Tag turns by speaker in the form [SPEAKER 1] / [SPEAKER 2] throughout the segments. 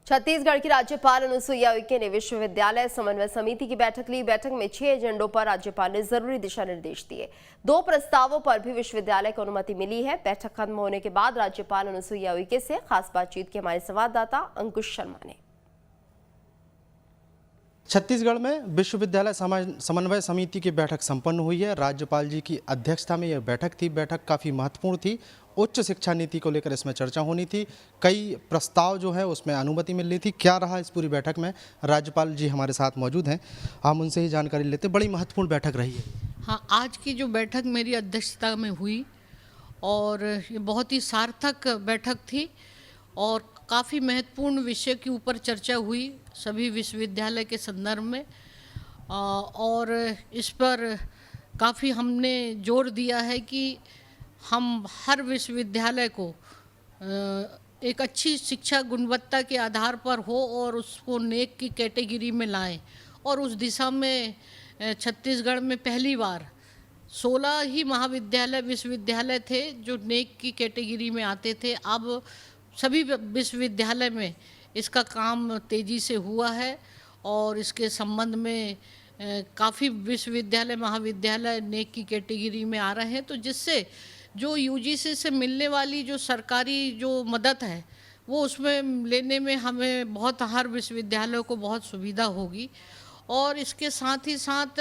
[SPEAKER 1] छत्तीसगढ़ की राज्यपाल अनुसुईया उइके ने विश्वविद्यालय समन्वय समिति की बैठक ली। बैठक में 6 एजेंडों पर राज्यपाल ने जरूरी दिशा निर्देश दिए। 2 प्रस्तावों पर भी विश्वविद्यालय को अनुमति मिली है। बैठक खत्म होने के बाद राज्यपाल अनुसुईया उइके से खास बातचीत की हमारे संवाददाता अंकुश शर्मा ने।
[SPEAKER 2] छत्तीसगढ़ में विश्वविद्यालय समन्वय समिति की बैठक संपन्न हुई है। राज्यपाल जी की अध्यक्षता में यह बैठक थी। बैठक काफ़ी महत्वपूर्ण थी। उच्च शिक्षा नीति को लेकर इसमें चर्चा होनी थी। कई प्रस्ताव जो है उसमें अनुमति मिल रही थी। क्या रहा इस पूरी बैठक में, राज्यपाल जी हमारे साथ मौजूद हैं, हम उनसे ही जानकारी लेते। बड़ी महत्वपूर्ण बैठक रही है।
[SPEAKER 3] हाँ, आज की जो बैठक मेरी अध्यक्षता में हुई और ये बहुत ही सार्थक बैठक थी और काफ़ी महत्वपूर्ण विषय के ऊपर चर्चा हुई सभी विश्वविद्यालय के संदर्भ में। और इस पर काफ़ी हमने जोर दिया है कि हम हर विश्वविद्यालय को एक अच्छी शिक्षा गुणवत्ता के आधार पर हो और उसको नेक की कैटेगरी में लाएं। और उस दिशा में छत्तीसगढ़ में पहली बार 16 ही महाविद्यालय विश्वविद्यालय थे जो नेक की कैटेगरी में आते थे। अब सभी विश्वविद्यालय में इसका काम तेज़ी से हुआ है और इसके संबंध में काफ़ी विश्वविद्यालय महाविद्यालय नेक की कैटेगरी में आ रहे हैं। तो जिससे जो यूजीसी से मिलने वाली जो सरकारी जो मदद है वो उसमें लेने में हमें बहुत, हर विश्वविद्यालयों को बहुत सुविधा होगी। और इसके साथ ही साथ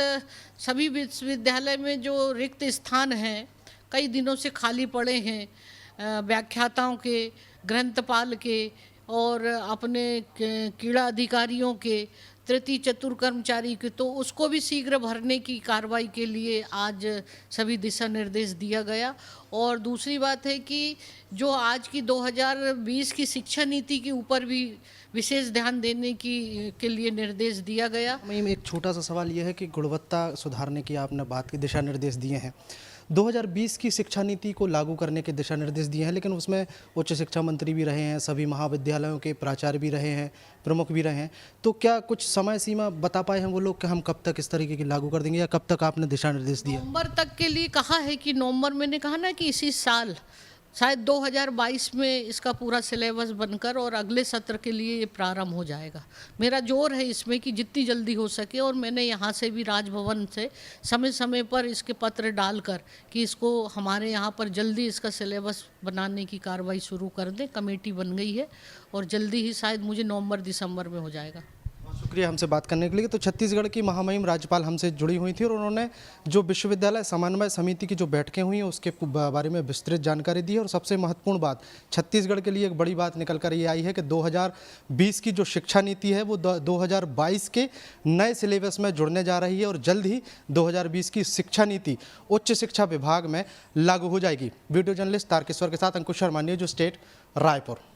[SPEAKER 3] सभी विश्वविद्यालय में जो रिक्त स्थान हैं, कई दिनों से खाली पड़े हैं, व्याख्याताओं के, ग्रंथपाल के और अपने क्रीड़ा अधिकारियों के, तृतीय चतुर्थ कर्मचारी के, तो उसको भी शीघ्र भरने की कार्रवाई के लिए आज सभी दिशा निर्देश दिया गया। और दूसरी बात है कि जो आज की 2020 की शिक्षा नीति के ऊपर भी विशेष ध्यान देने के लिए निर्देश दिया गया।
[SPEAKER 2] एक छोटा सा सवाल यह है कि गुणवत्ता सुधारने की आपने बात की, दिशा निर्देश दिए हैं। 2020 की शिक्षा नीति को लागू करने के दिशा निर्देश दिए हैं, लेकिन उसमें उच्च शिक्षा मंत्री भी रहे हैं, सभी महाविद्यालयों के प्राचार्य भी रहे हैं, प्रमुख भी रहे हैं। तो क्या कुछ समय सीमा बता पाए हैं वो लोग कि हम कब तक इस तरीके की लागू कर देंगे, या कब तक आपने दिशा निर्देश दिए?
[SPEAKER 3] नवंबर तक के लिए कहा है कि नवंबर, मैंने कहा ना कि इसी साल शायद 2022 में इसका पूरा सिलेबस बनकर और अगले सत्र के लिए ये प्रारंभ हो जाएगा। मेरा जोर है इसमें कि जितनी जल्दी हो सके। और मैंने यहाँ से भी राजभवन से समय समय पर इसके पत्र डालकर कि इसको हमारे यहाँ पर जल्दी इसका सिलेबस बनाने की कार्रवाई शुरू कर दें। कमेटी बन गई है और जल्दी ही शायद मुझे नवंबर दिसंबर में हो जाएगा।
[SPEAKER 2] शुक्रिया हमसे बात करने के लिए। तो छत्तीसगढ़ की महामहिम राज्यपाल हमसे जुड़ी हुई थी और उन्होंने जो विश्वविद्यालय समन्वय समिति की जो बैठकें हुई हैं उसके बारे में विस्तृत जानकारी दी है। और सबसे महत्वपूर्ण बात, छत्तीसगढ़ के लिए एक बड़ी बात निकल कर ये आई है कि 2020 की जो शिक्षा नीति है वो 2022 के नए सिलेबस में जुड़ने जा रही है और जल्द ही 2020 की शिक्षा नीति उच्च शिक्षा विभाग में लागू हो जाएगी। वीडियो जर्नलिस्ट तारकेश्वर के साथ अंकुश शर्मा, न्यूज स्टेट, रायपुर।